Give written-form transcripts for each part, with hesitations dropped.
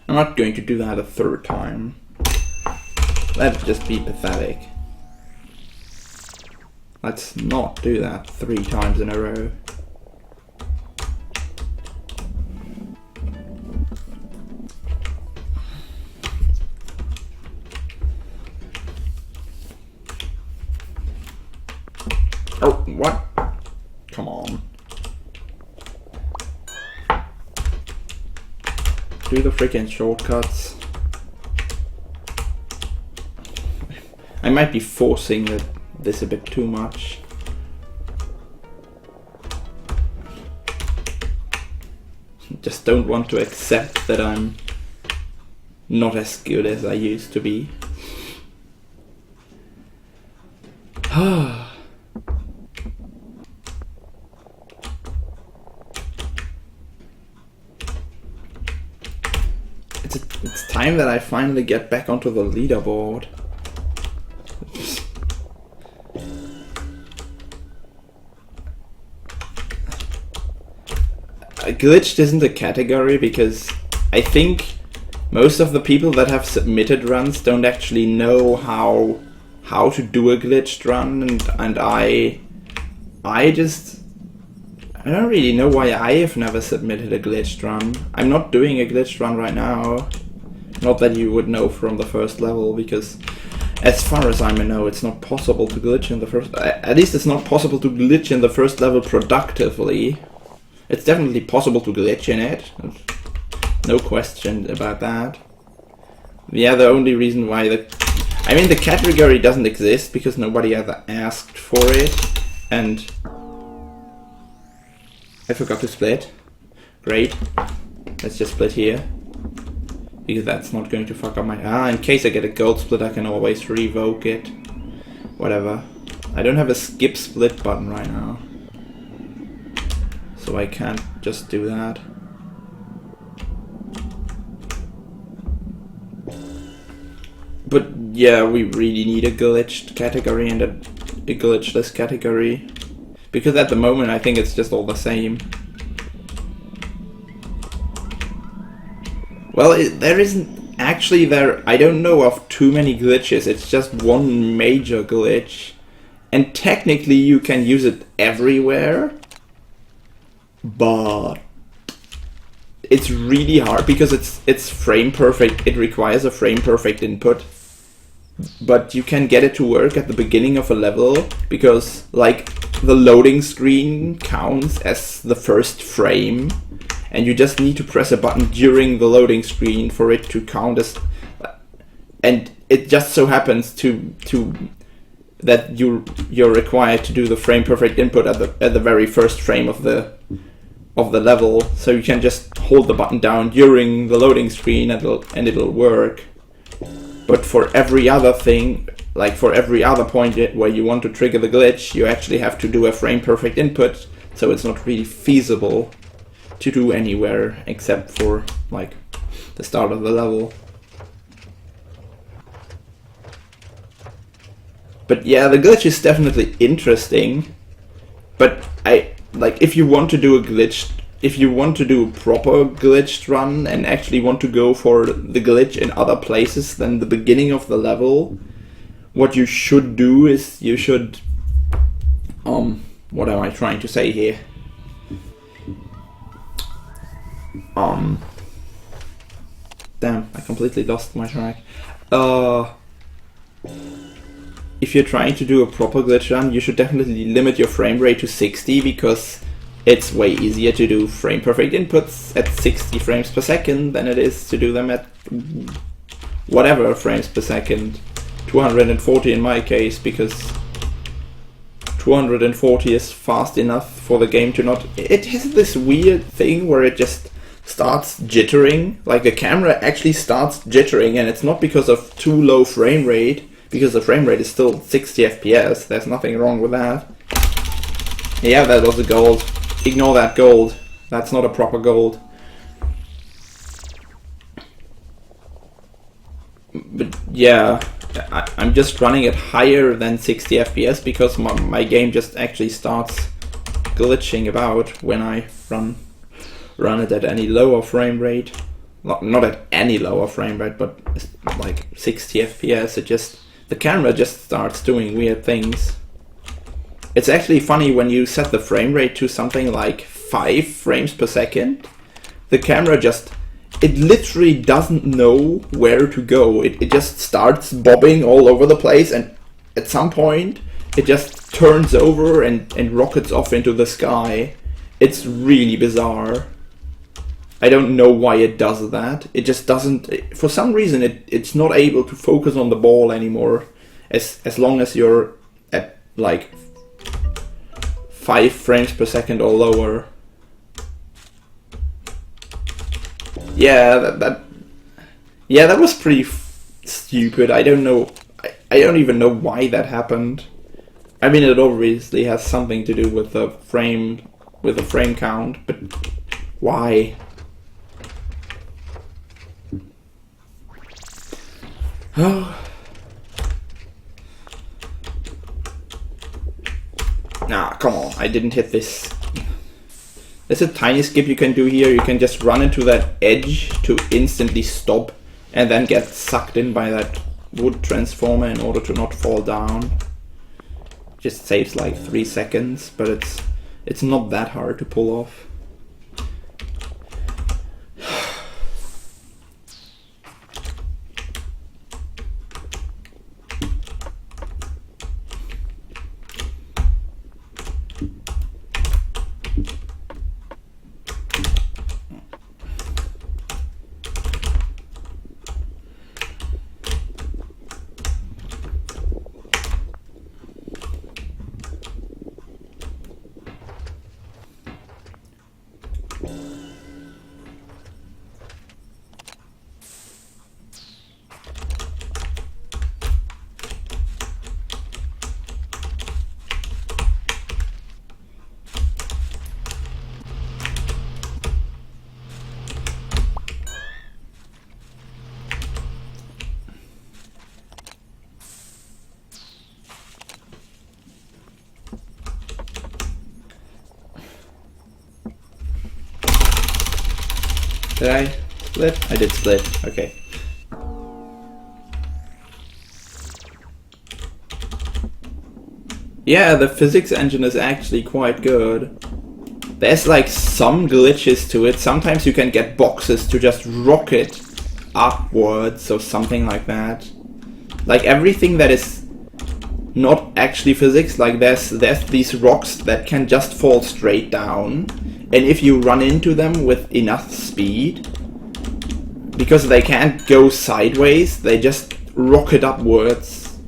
I'm not going to do that a third time. That'd just be pathetic. Let's not do that 3 times in a row. Oh, what? Come on. Do the freaking shortcuts. I might be forcing this a bit too much. Just don't want to accept that I'm not as good as I used to be. It's time that I finally get back onto the leaderboard. Glitched isn't a category because I think most of the people that have submitted runs don't actually know how to do a glitched run, and I don't really know why I have never submitted a glitched run. I'm not doing a glitched run right now. Not that you would know from the first level, because as far as I know, it's not possible to glitch in the first... At least it's not possible to glitch in the first level productively. It's definitely possible to glitch in it. No question about that. Yeah, the only reason why the category doesn't exist because nobody ever asked for it, and I forgot to split. Great. Let's just split here. Because that's not going to fuck up my... in case I get a gold split, I can always revoke it. Whatever. I don't have a skip split button right now. So I can't just do that. But yeah, we really need a glitched category and a glitchless category. Because at the moment I think it's just all the same. Well, there isn't actually I don't know of too many glitches. It's just one major glitch, and technically you can use it everywhere, but it's really hard because it's frame perfect. It requires a frame perfect input, but you can get it to work at the beginning of a level because like the loading screen counts as the first frame. And you just need to press a button during the loading screen for it to count as, and it just so happens to that you're required to do the frame perfect input at the very first frame of the level. So you can just hold the button down during the loading screen and it'll work. But for every other thing, like for every other point where you want to trigger the glitch, you actually have to do a frame perfect input. So it's not really feasible to do anywhere except for like the start of the level. But yeah, the glitch is definitely interesting, but if you want to do a proper glitched run and actually want to go for the glitch in other places than the beginning of the level, what you should do is you should what am I trying to say here? Damn, I completely lost my track. If you're trying to do a proper glitch run, you should definitely limit your frame rate to 60 because it's way easier to do frame perfect inputs at 60 frames per second than it is to do them at whatever frames per second. 240 in my case, because 240 is fast enough for the game to not... It has this weird thing where it just starts jittering, like the camera actually starts jittering, and it's not because of too low frame rate, because the frame rate is still 60 FPS, there's nothing wrong with that. Yeah, that was a gold. Ignore that gold. That's not a proper gold. But yeah, I'm just running it higher than 60 FPS because my game just actually starts glitching about when I run it at any lower frame rate not at any lower frame rate, but like 60 FPS, the camera just starts doing weird things. It's actually funny when you set the frame rate to something like 5 frames per second. The camera it literally doesn't know where to go. It just starts bobbing all over the place, and at some point it just turns over and rockets off into the sky. It's really bizarre. I don't know why it does that. It just doesn't, for some reason it's not able to focus on the ball anymore as long as you're at like 5 frames per second or lower. Yeah, that was pretty stupid. I don't know. I don't even know why that happened. I mean, it obviously has something to do with the frame count, but why? Oh. Nah, come on. I didn't hit this. There's a tiny skip you can do here. You can just run into that edge to instantly stop and then get sucked in by that wood transformer in order to not fall down. Just saves like 3 seconds, but it's not that hard to pull off. Did I split? I did split. Okay. Yeah, the physics engine is actually quite good. There's like some glitches to it. Sometimes you can get boxes to just rocket upwards or something like that. Like everything that is not actually physics, like there's these rocks that can just fall straight down. And if you run into them with enough speed, because they can't go sideways, they just rocket upwards.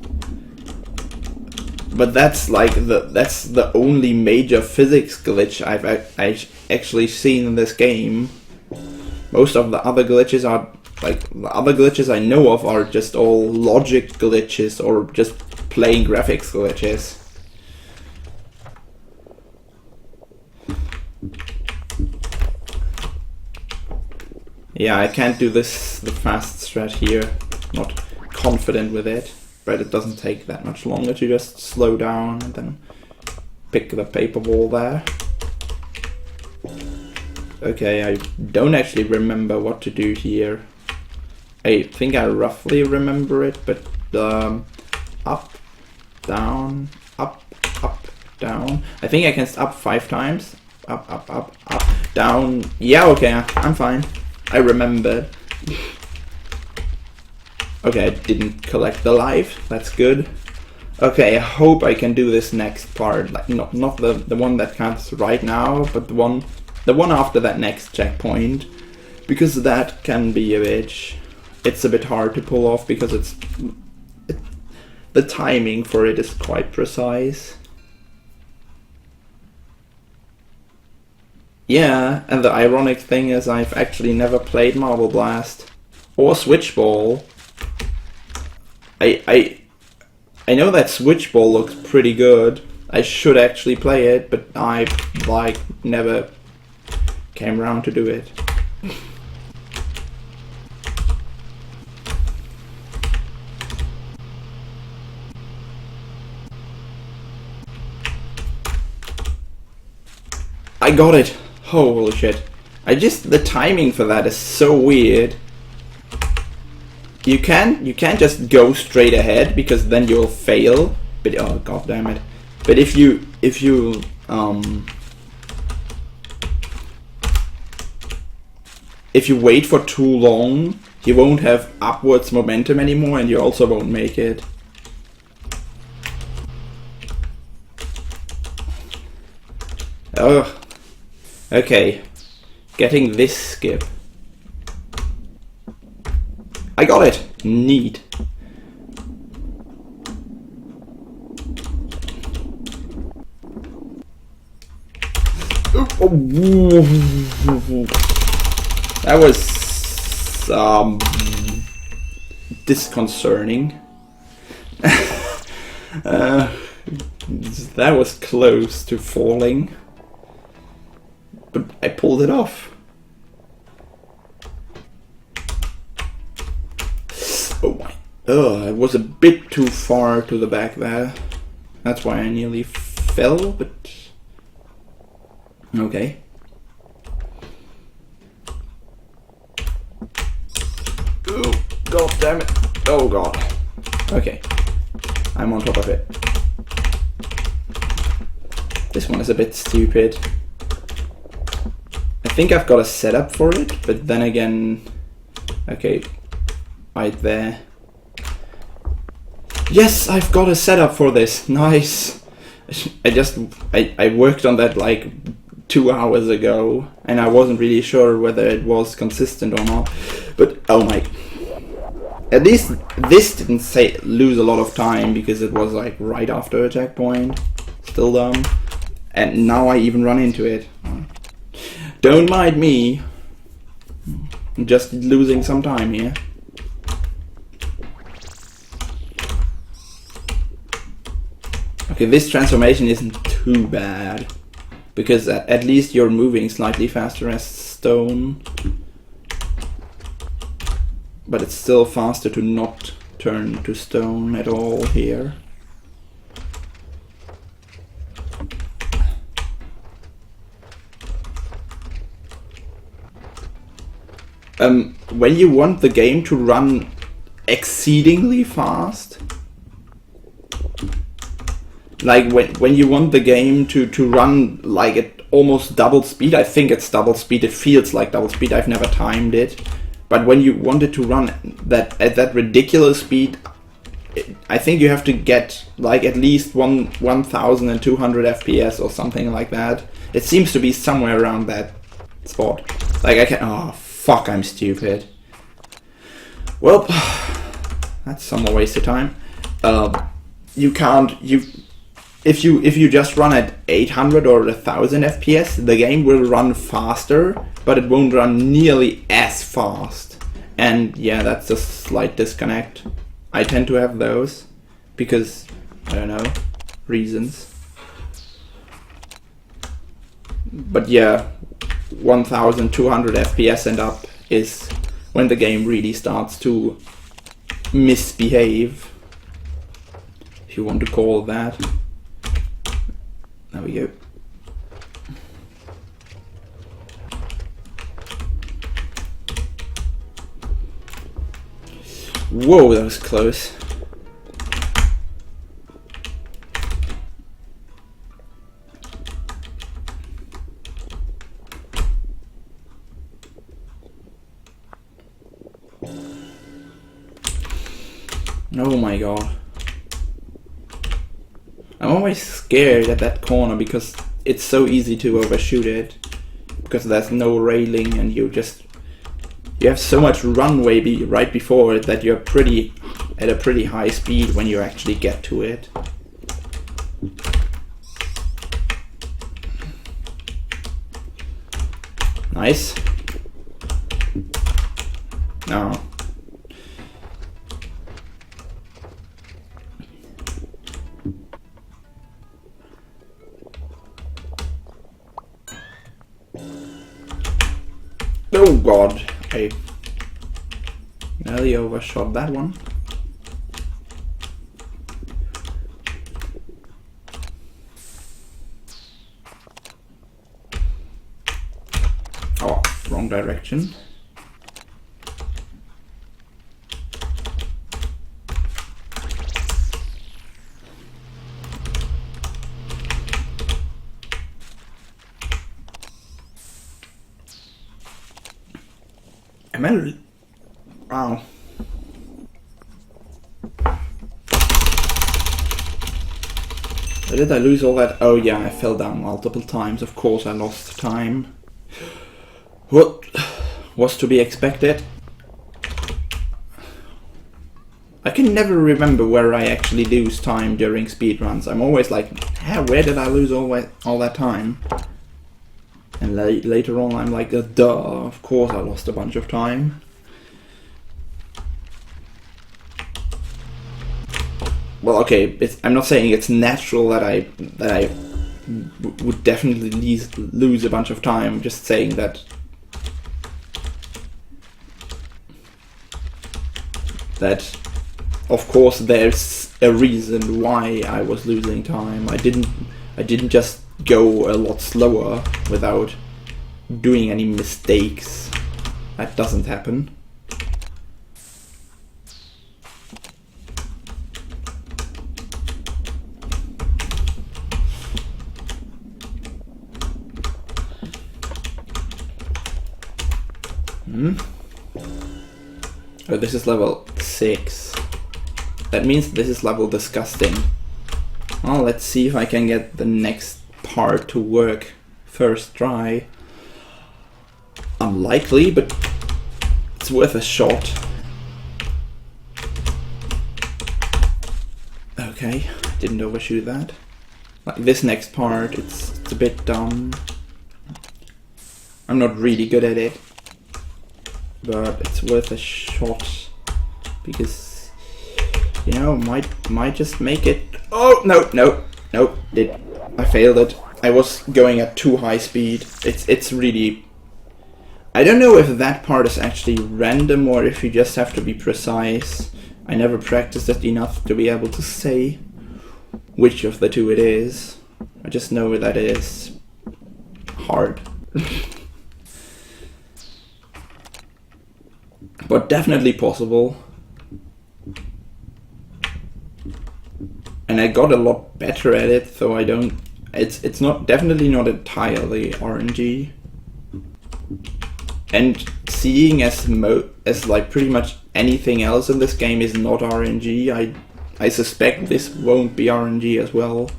But that's like that's the only major physics glitch I've actually seen in this game. Most of the other glitches are like the other glitches I know of are just all logic glitches or just plain graphics glitches. Yeah, I can't do the fast strat here. Not confident with it, but it doesn't take that much longer to just slow down and then pick the paper ball there. Okay, I don't actually remember what to do here. I think I roughly remember it, but up, down, up, down. I think I can up 5 times. Up, down. Yeah, okay, I'm fine. I remembered. Okay, I didn't collect the life. That's good. Okay, I hope I can do this next part. Like not the one that counts right now, but the one after that next checkpoint, because that can be a bitch. It's a bit hard to pull off because the timing for it is quite precise. Yeah, and the ironic thing is I've actually never played Marble Blast or Switch Ball. I know that Switch Ball looks pretty good. I should actually play it, but I like never came around to do it. I got it! Holy shit. the timing for that is so weird. You can't just go straight ahead because then you'll fail. But oh god damn it! But if you wait for too long, you won't have upwards momentum anymore, and you also won't make it. Oh, okay. Getting this skip. I got it! Neat. That was disconcerting. That was close to falling, but I pulled it off. Oh my! It was a bit too far to the back there. That's why I nearly fell, but okay. Oh god damn it! Oh god. Okay, I'm on top of it. This one is a bit stupid. I think I've got a setup for it, but then again, okay, right there. Yes, I've got a setup for this. Nice. I worked on that like 2 hours ago, and I wasn't really sure whether it was consistent or not. But oh my! At least this didn't lose a lot of time because it was like right after a checkpoint. Still dumb. And now I even run into it. Don't mind me. I'm just losing some time here. Okay, this transformation isn't too bad, because at least you're moving slightly faster as stone. But it's still faster to not turn to stone at all here. When you want the game to run exceedingly fast, like when you want the game to run like at almost double speed, I think it's double speed, it feels like double speed, I've never timed it, but when you want it to run at that ridiculous speed, I think you have to get like at least 1200 FPS or something like that. It seems to be somewhere around that spot. Like I can, oh fuck, I'm stupid. Well, that's some more wasted time. You can't, if you just run at 800 or 1000 FPS, the game will run faster, but it won't run nearly as fast. And yeah, that's a slight disconnect. I tend to have those because, I don't know, reasons. But yeah, 1200 FPS and up is when the game really starts to misbehave, if you want to call that. There we go. Whoa, that was close. Oh my god. I'm always scared at that corner because it's so easy to overshoot it. Because there's no railing and you have so much runway right before it that you're at a pretty high speed when you actually get to it. Nice. No. Oh god, I nearly overshot that one. Oh, wrong direction. Am I... Wow. Where did I lose all that? Oh yeah, I fell down multiple times. Of course I lost time. What was to be expected? I can never remember where I actually lose time during speedruns. I'm always like, where did I lose all that time? And later on I'm like, duh, of course I lost a bunch of time. Well, okay, I'm not saying it's natural that I would definitely lose a bunch of time. I'm just saying that of course there's a reason why I was losing time. I didn't just go a lot slower without doing any mistakes. That doesn't happen. Oh, this is level 6. That means this is level disgusting. Well, let's see if I can get the next part to work first try. Unlikely, but it's worth a shot. Okay, didn't overshoot that. Like this next part, it's a bit dumb. I'm not really good at it, but it's worth a shot because, you know, might just make it. Oh no, I failed it. I was going at too high speed. It's really, I don't know if that part is actually random or if you just have to be precise. I never practiced it enough to be able to say which of the two it is. I just know that it is hard. But definitely possible. And I got a lot better at it, so I don't... It's not definitely not entirely RNG. And seeing as like pretty much anything else in this game is not RNG, I suspect this won't be RNG as well.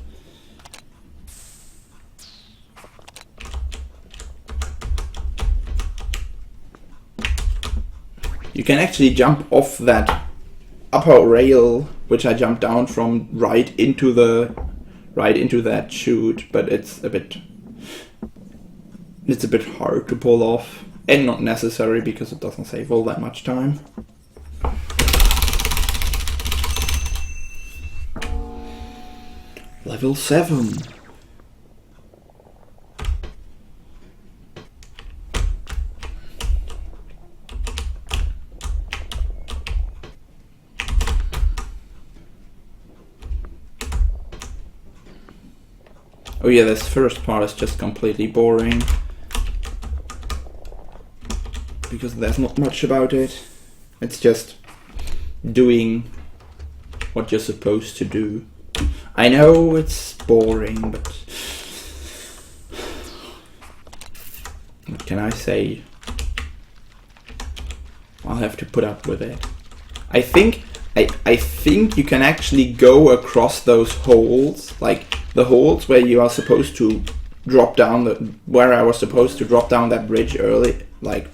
You can actually jump off that upper rail, which I jumped down from, right into that chute, but it's a bit hard to pull off, and not necessary because it doesn't save all that much time. Level 7. Oh yeah, this first part is just completely boring because there's not much about it. It's just doing what you're supposed to do. I know it's boring, but what can I say? I'll have to put up with it. I think you can actually go across those holes, like the holes where you are supposed to drop down where I was supposed to drop down that bridge early, like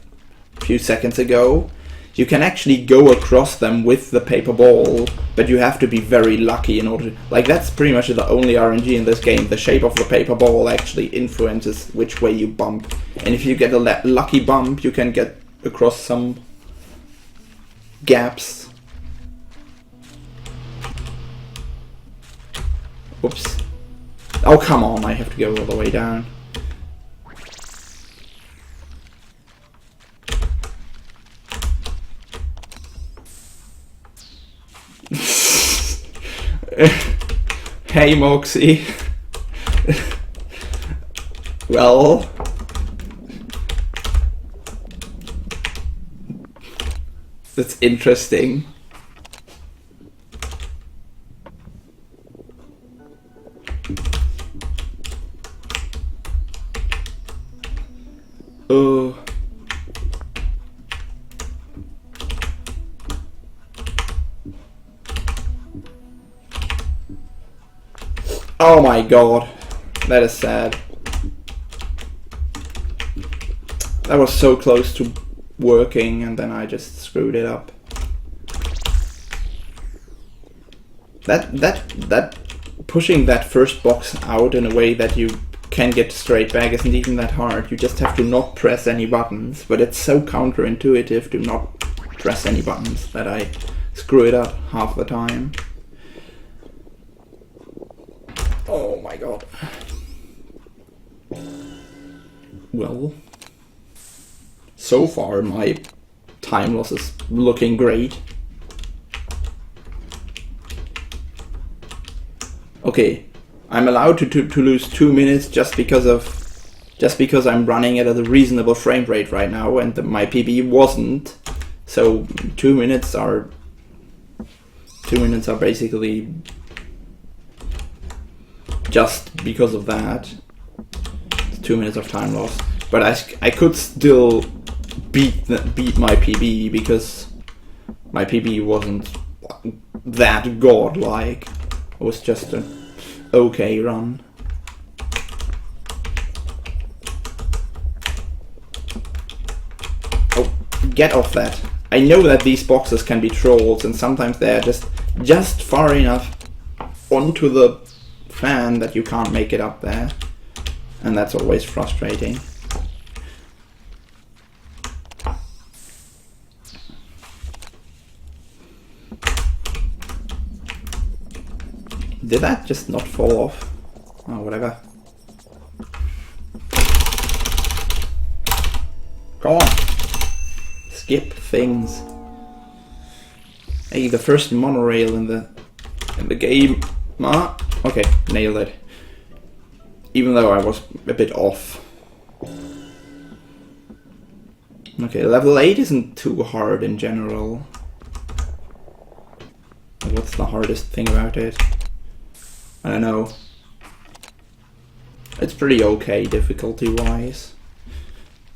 a few seconds ago. You can actually go across them with the paper ball, but you have to be very lucky in order to, like, that's pretty much the only RNG in this game. The shape of the paper ball actually influences which way you bump, and if you get a lucky bump, you can get across some gaps. Oops. Oh, come on, I have to go all the way down. Hey, Moxie. Well, That's interesting. Oh. Oh my god. That is sad. That was so close to working and then I just screwed it up. That pushing that first box out in a way that you can get straight back isn't even that hard. You just have to not press any buttons, but it's so counterintuitive to not press any buttons that I screw it up half the time. Oh my god. Well, so far my time loss is looking great. Okay, I'm allowed to lose 2 minutes just because I'm running at a reasonable frame rate right now, and my PB wasn't. So 2 minutes are basically just because of that. It's 2 minutes of time loss, but I could still beat my PB because my PB wasn't that godlike. It was just an okay run. Oh, get off that. I know that these boxes can be trolls and sometimes they're just far enough onto the fan that you can't make it up there. And that's always frustrating. Did that just not fall off? Oh, whatever. Come on! Skip things. Hey, the first monorail in the game. Ah, okay, nailed it. Even though I was a bit off. Okay, level 8 isn't too hard in general. What's the hardest thing about it? I don't know. It's pretty okay difficulty-wise.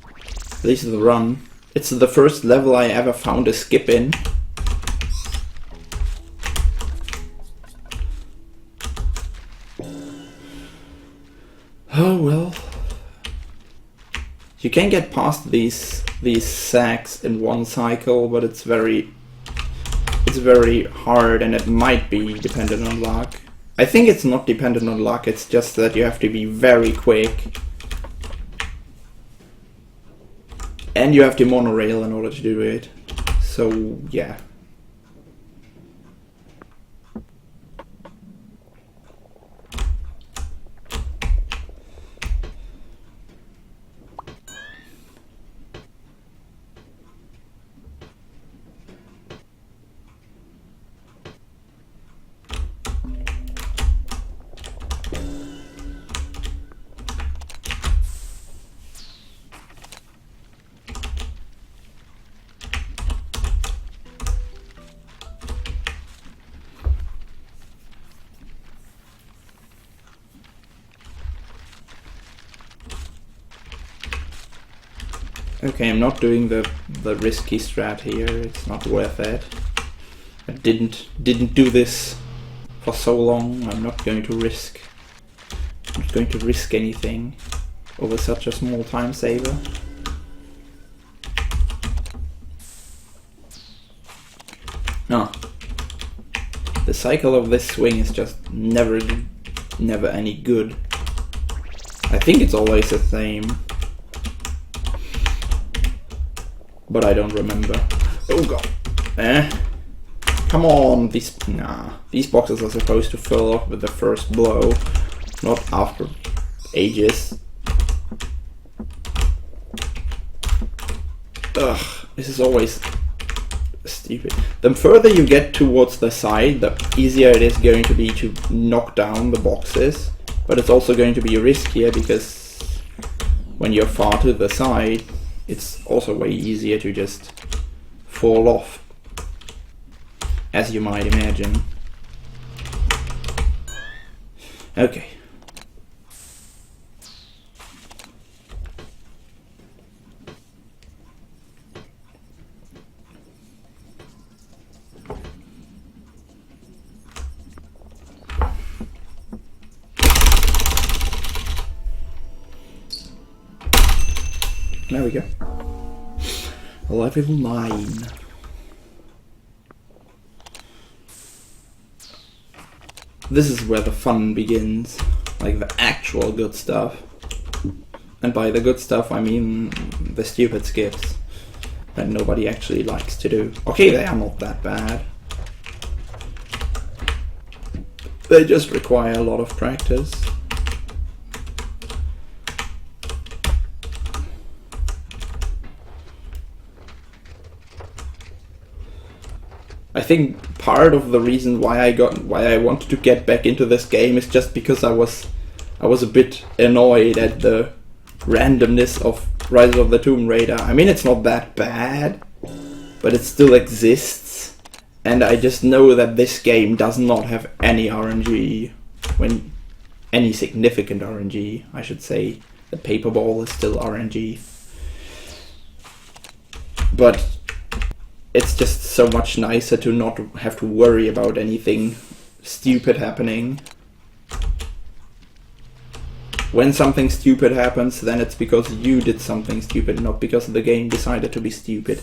At least the run. It's the first level I ever found a skip in. Oh well. You can get past these sacks in one cycle, but it's very hard and it might be dependent on luck. I think it's not dependent on luck, it's just that you have to be very quick. And you have to monorail in order to do it. So, yeah. Okay, I'm not doing the risky strat here. It's not worth it. I didn't do this for so long. I'm not going to risk anything over such a small time saver. No. The cycle of this swing is just never any good. I think it's always the same. But I don't remember. Oh god. Come on, these boxes are supposed to fill up with the first blow, not after ages. Ugh, this is always stupid. The further you get towards the side, the easier it is going to be to knock down the boxes. But it's also going to be riskier because when you're far to the side, it's also way easier to just fall off as you might imagine. Okay. There we go. Level 9. This is where the fun begins. Like the actual good stuff. And by the good stuff I mean the stupid skips that nobody actually likes to do. Okay, they are not that bad. They just require a lot of practice. I think part of the reason why I wanted to get back into this game is just because I was a bit annoyed at the randomness of Rise of the Tomb Raider. I mean, it's not that bad, but it still exists, and I just know that this game does not have any RNG, when any significant RNG, I should say. The paper ball is still RNG, but it's just so much nicer to not have to worry about anything stupid happening. When something stupid happens, then it's because you did something stupid, not because the game decided to be stupid.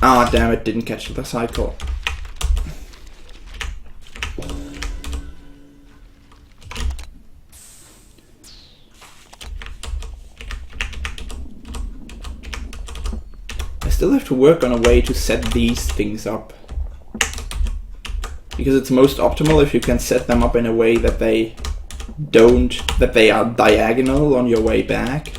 Ah, damn it, didn't catch the cycle. I still have to work on a way to set these things up. Because it's most optimal if you can set them up in a way that they are diagonal on your way back.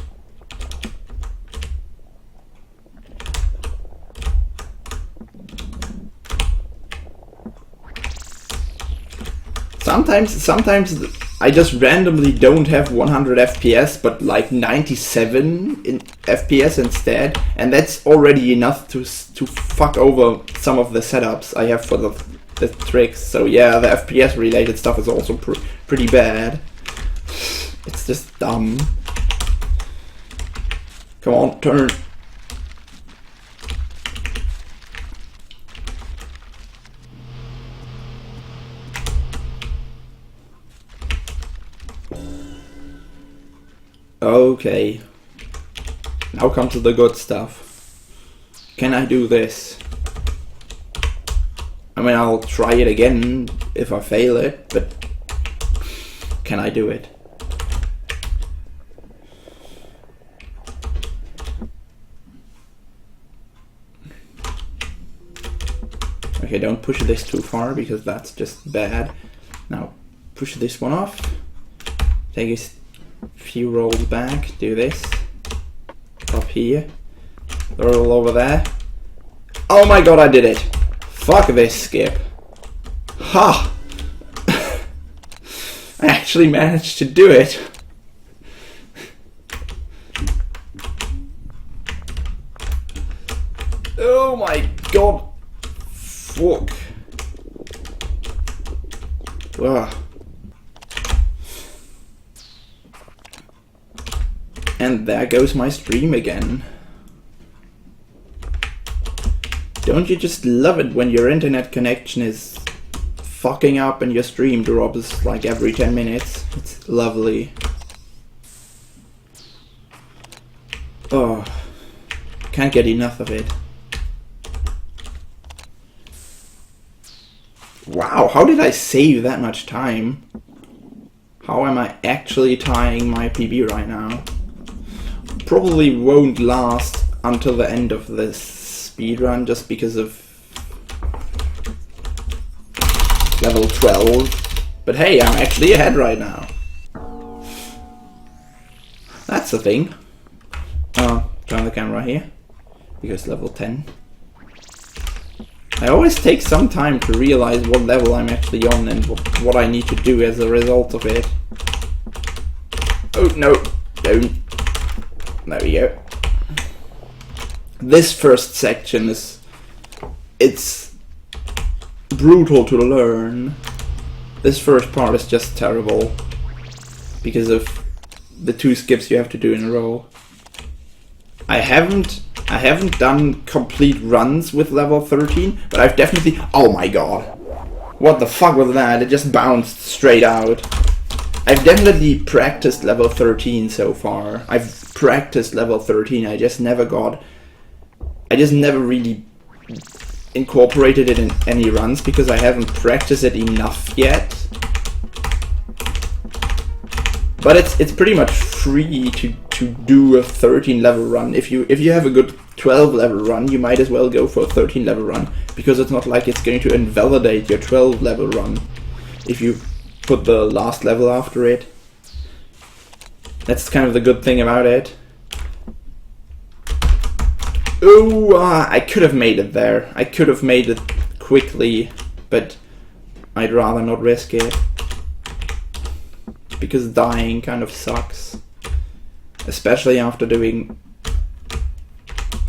Sometimes I just randomly don't have 100 FPS, but like 97 in FPS instead, and that's already enough to fuck over some of the setups I have for the tricks. So yeah, the FPS related stuff is also pretty bad. It's just dumb. Come on, turn. Okay, now come to the good stuff. Can I do this? I mean, I'll try it again if I fail it, but can I do it? Okay, don't push this too far because that's just bad. Now, push this one off. Take a few rolls back, do this. Up here. Roll over there. Oh my god, I did it! Fuck this skip. Ha! I actually managed to do it. Oh my god. Fuck. Ugh. And there goes my stream again. Don't you just love it when your internet connection is fucking up and your stream drops like every 10 minutes? It's lovely. Oh, can't get enough of it. Wow, how did I save that much time? How am I actually tying my PB right now? Probably won't last until the end of this speedrun just because of level 12. But hey, I'm actually ahead right now. That's the thing. Turn the camera here. because level 10. I always take some time to realize what level I'm actually on and what I need to do as a result of it. Oh no, don't. There we go. This first section it's brutal to learn. This first part is just terrible because of the 2 skips you have to do in a row. I haven't done complete runs with level 13, but I've definitely... Oh my god. What the fuck was that? It just bounced straight out. I've definitely practiced level 13 so far. I've practiced level 13, I just never really incorporated it in any runs because I haven't practiced it enough yet. But it's pretty much free to do a 13 level run. If you have a good 12 level run, you might as well go for a 13 level run, because it's not like it's going to invalidate your 12 level run if you put the last level after it. That's kind of the good thing about it. Oh, I could have made it there. I could have made it quickly, but I'd rather not risk it, because dying kind of sucks, especially after doing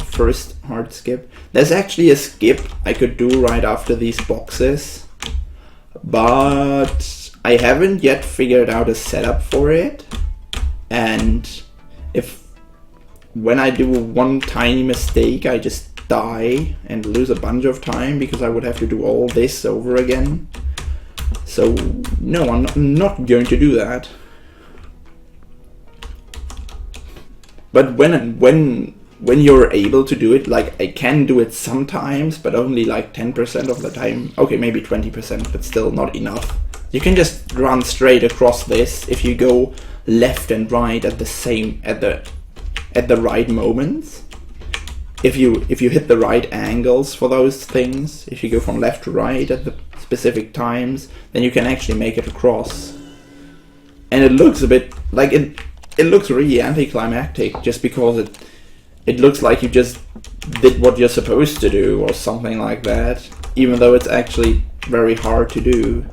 first hard skip. There's actually a skip I could do right after these boxes, but I haven't yet figured out a setup for it, and when I do one tiny mistake I just die and lose a bunch of time because I would have to do all this over again. So no, I'm not going to do that. But when you're able to do it, like I can do it sometimes, but only like 10% of the time. Okay, maybe 20%, but still not enough. You can just run straight across this if you go left and right at the right moments. If you hit the right angles for those things, if you go from left to right at the specific times, then you can actually make it across. And it looks a bit like it looks really anticlimactic, just because it looks like you just did what you're supposed to do or something like that, even though it's actually very hard to do.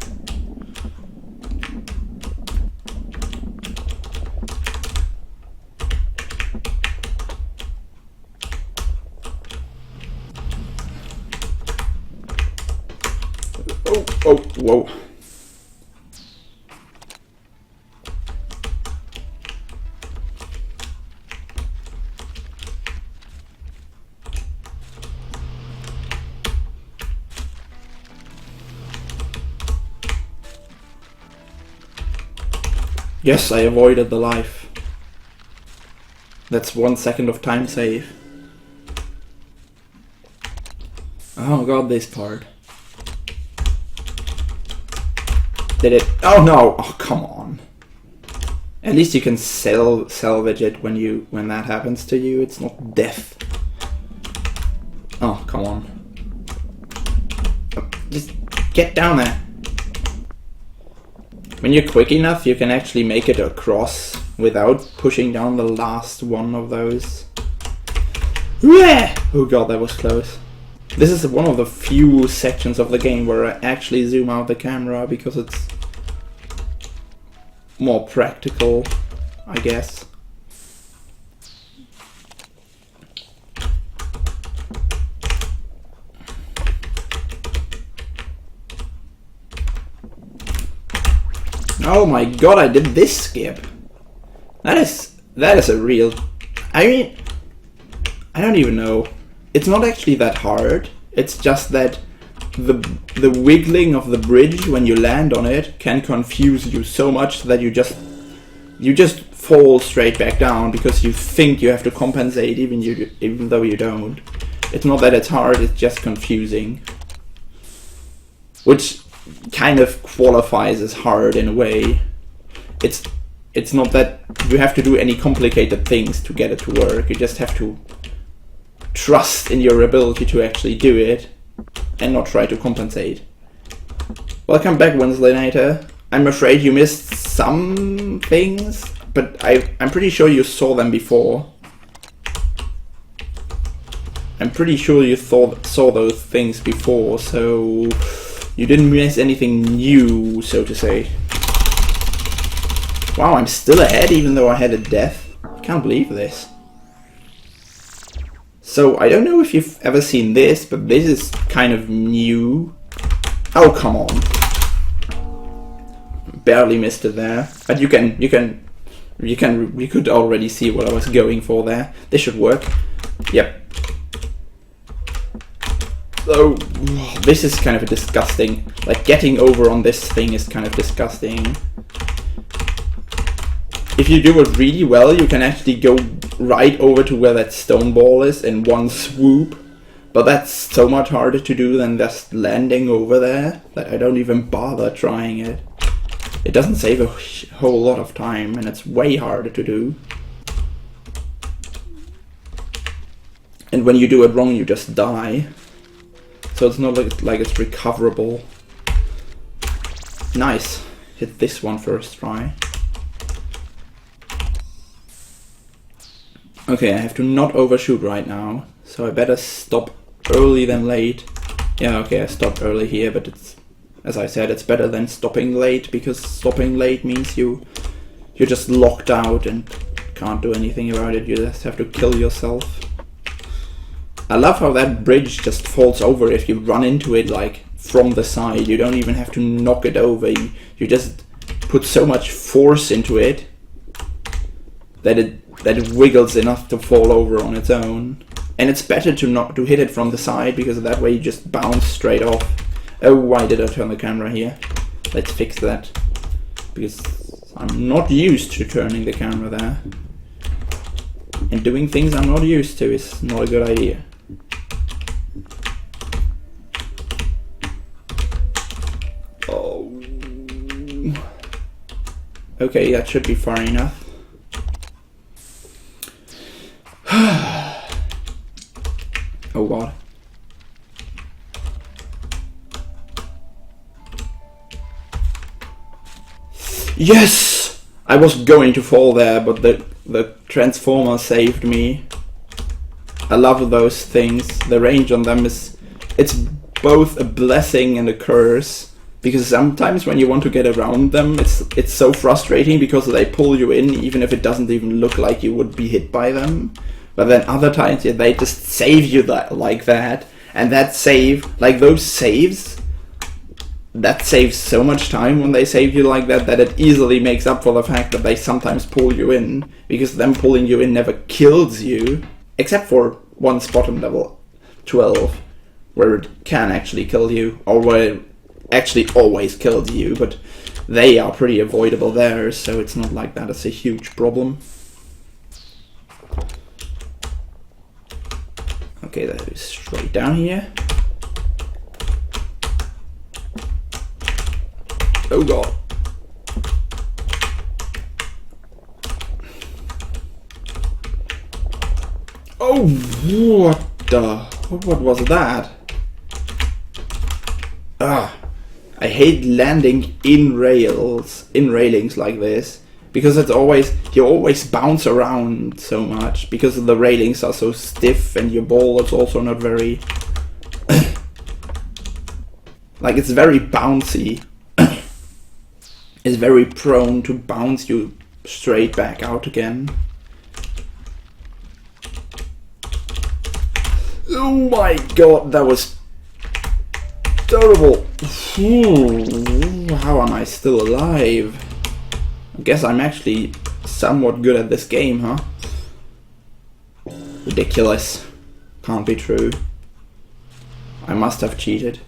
Oh, whoa. Yes, I avoided the life. That's 1 second of time save. Oh god, this part. Did it? Oh no! Oh, come on. At least you can salvage it when that happens to you. It's not death. Oh, come on. Just get down there. When you're quick enough, you can actually make it across without pushing down the last one of those. Yeah! Oh god, that was close. This is one of the few sections of the game where I actually zoom out the camera because it's more practical, I guess. Oh my god, I did this skip. That is a real... I mean, I don't even know. It's not actually that hard. It's just that the wiggling of the bridge when you land on it can confuse you so much that you just fall straight back down because you think you have to compensate even though you don't. It's not that it's hard, it's just confusing. Which kind of qualifies as hard in a way. It's not that you have to do any complicated things to get it to work. You just have to trust in your ability to actually do it and not try to compensate. Welcome back, Wednesdaynator. I'm afraid you missed some things, but I'm pretty sure you saw them before. I'm pretty sure you saw those things before, so you didn't miss anything new, so to say. Wow, I'm still ahead even though I had a death. Can't believe this. So, I don't know if you've ever seen this, but this is kind of new. Oh, come on. Barely missed it there. But you could already see what I was going for there. This should work. Yep. So, this is kind of a disgusting. Like, getting over on this thing is kind of disgusting. If you do it really well, you can actually go right over to where that stone ball is in one swoop. But that's so much harder to do than just landing over there that I don't even bother trying it. It doesn't save a whole lot of time and it's way harder to do. And when you do it wrong, you just die. So it's not like it's recoverable. Nice. Hit this one first try. Okay, I have to not overshoot right now, so I better stop early than late. Yeah, okay, I stopped early here, but it's, as I said, it's better than stopping late, because stopping late means you're just locked out and can't do anything about it. You just have to kill yourself. I love how that bridge just falls over if you run into it like from the side. You don't even have to knock it over. You just put so much force into it that it wiggles enough to fall over on its own. And it's better to hit it from the side, because that way you just bounce straight off. Oh, why did I turn the camera here? Let's fix that. Because I'm not used to turning the camera there. And doing things I'm not used to is not a good idea. Oh. Okay, that should be far enough. Oh god. Yes! I was going to fall there, but the transformer saved me. I love those things. The range on them it's both a blessing and a curse. Because sometimes when you want to get around them, it's so frustrating because they pull you in even if it doesn't even look like you would be hit by them. But then other times, yeah, they just save you like that. And that save, like those saves, that saves so much time when they save you like that, that it easily makes up for the fact that they sometimes pull you in. Because them pulling you in never kills you. Except for once bottom level 12, where it can actually kill you. Or where it actually always kills you, but they are pretty avoidable there, so it's not like that it's a huge problem. Okay, that is straight down here. Oh god. Oh, what was that? Ah, I hate landing in railings like this. Because it's you always bounce around so much, because the railings are so stiff and your ball is also not very... like, it's very bouncy. It's very prone to bounce you straight back out again. Oh my god, that was terrible. How am I still alive? I guess I'm actually somewhat good at this game, huh? Ridiculous. Can't be true. I must have cheated.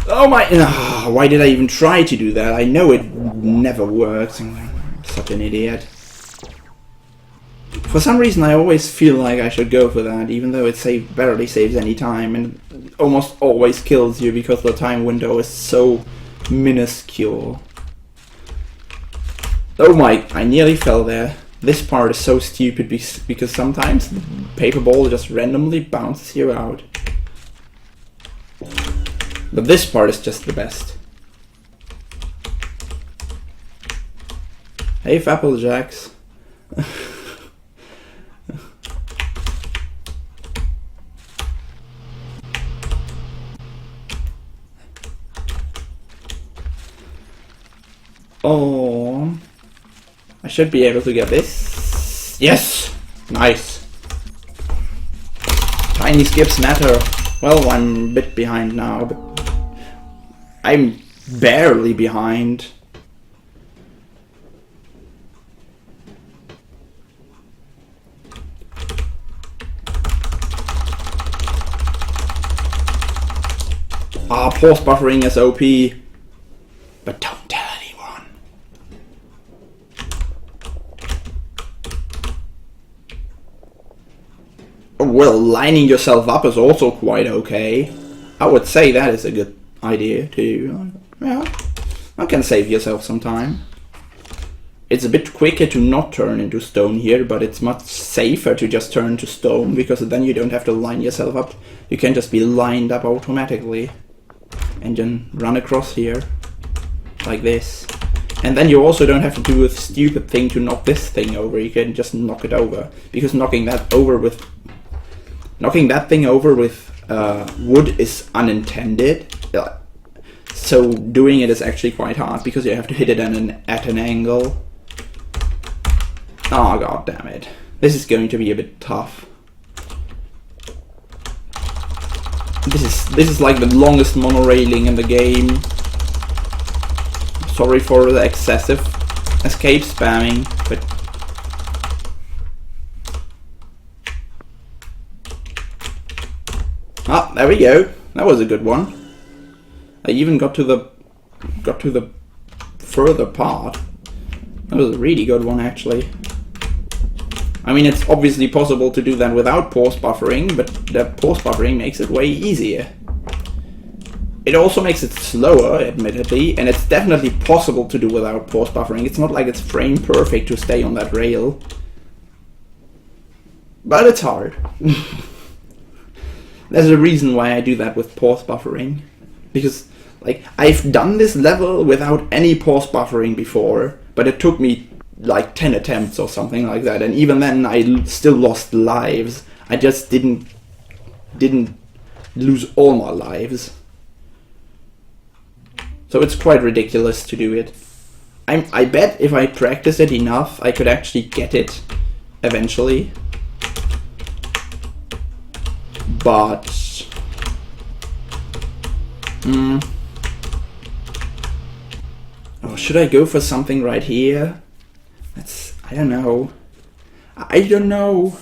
Oh my... why did I even try to do that? I know it never works. I'm such an idiot. For some reason I always feel like I should go for that, even though it barely saves any time, and it almost always kills you because the time window is so minuscule. Oh my, I nearly fell there. This part is so stupid because sometimes the paper ball just randomly bounces you out. But this part is just the best. Hey, Applejacks. Oh, I should be able to get this. Yes! Nice. Tiny skips matter. Well, I'm a bit behind now, but I'm barely behind. Ah, pause buffering is OP, but don't tell anyone. Well, lining yourself up is also quite okay. I would say that is a good idea too. Yeah, that can save yourself some time. It's a bit quicker to not turn into stone here, but it's much safer to just turn to stone, because then you don't have to line yourself up. You can just be lined up automatically and then run across here like this. And then you also don't have to do a stupid thing to knock this thing over. You can just knock it over, because knocking that thing over with wood is unintended. So doing it is actually quite hard, because you have to hit it at an angle. Oh, god damn it. This is going to be a bit tough. This is like the longest monorailing in the game. Sorry for the excessive escape spamming, but ah, there we go. That was a good one. I even got to the further part. That was a really good one, actually. I mean, it's obviously possible to do that without pause buffering, but the pause buffering makes it way easier. It also makes it slower, admittedly, and it's definitely possible to do without pause buffering. It's not like it's frame perfect to stay on that rail. But it's hard. There's a reason why I do that with pause buffering. Because, like, I've done this level without any pause buffering before, but it took me like 10 attempts or something like that, and even then I still lost lives. I just didn't lose all my lives. So it's quite ridiculous to do it. I bet if I practice it enough, I could actually get it eventually. But oh, should I go for something right here? I don't know. I don't know.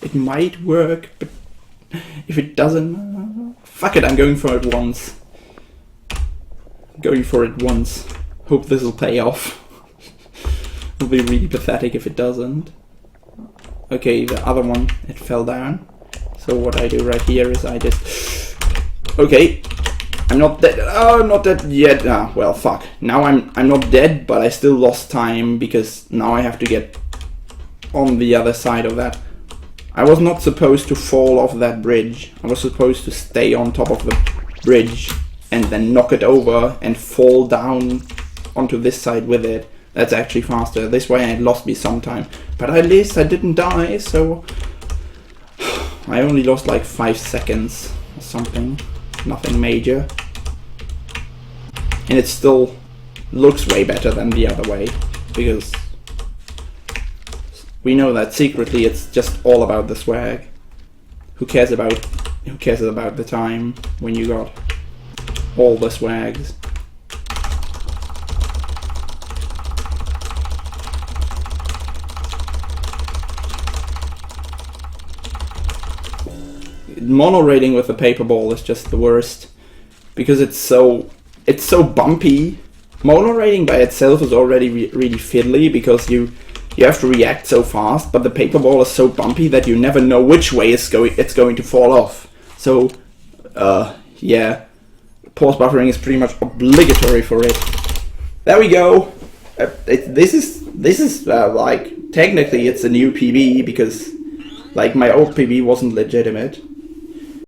It might work, but if it doesn't, fuck it, I'm going for it once. Going for it once. Hope this will pay off. It'll be really pathetic if it doesn't. Okay, the other one, it fell down. So what I do right here is I just... Okay. I'm not dead. Oh, not dead yet. Ah, well, fuck. Now I'm not dead, but I still lost time, because now I have to get on the other side of that. I was not supposed to fall off that bridge. I was supposed to stay on top of the bridge and then knock it over and fall down onto this side with it. That's actually faster. This way it lost me some time. But at least I didn't die, so... I only lost like 5 seconds or something. Nothing major. And it still looks way better than the other way, because we know that secretly it's just all about the swag. Who cares about the time when you got all the swags? Monorailing with the paper ball is just the worst, because it's so bumpy. Monorailing by itself is already really fiddly, because you have to react so fast, but the paper ball is so bumpy that you never know which way it's going to fall off. So yeah, pause buffering is pretty much obligatory for it. There we go. This is like, technically it's a new PB, because like my old PB wasn't legitimate.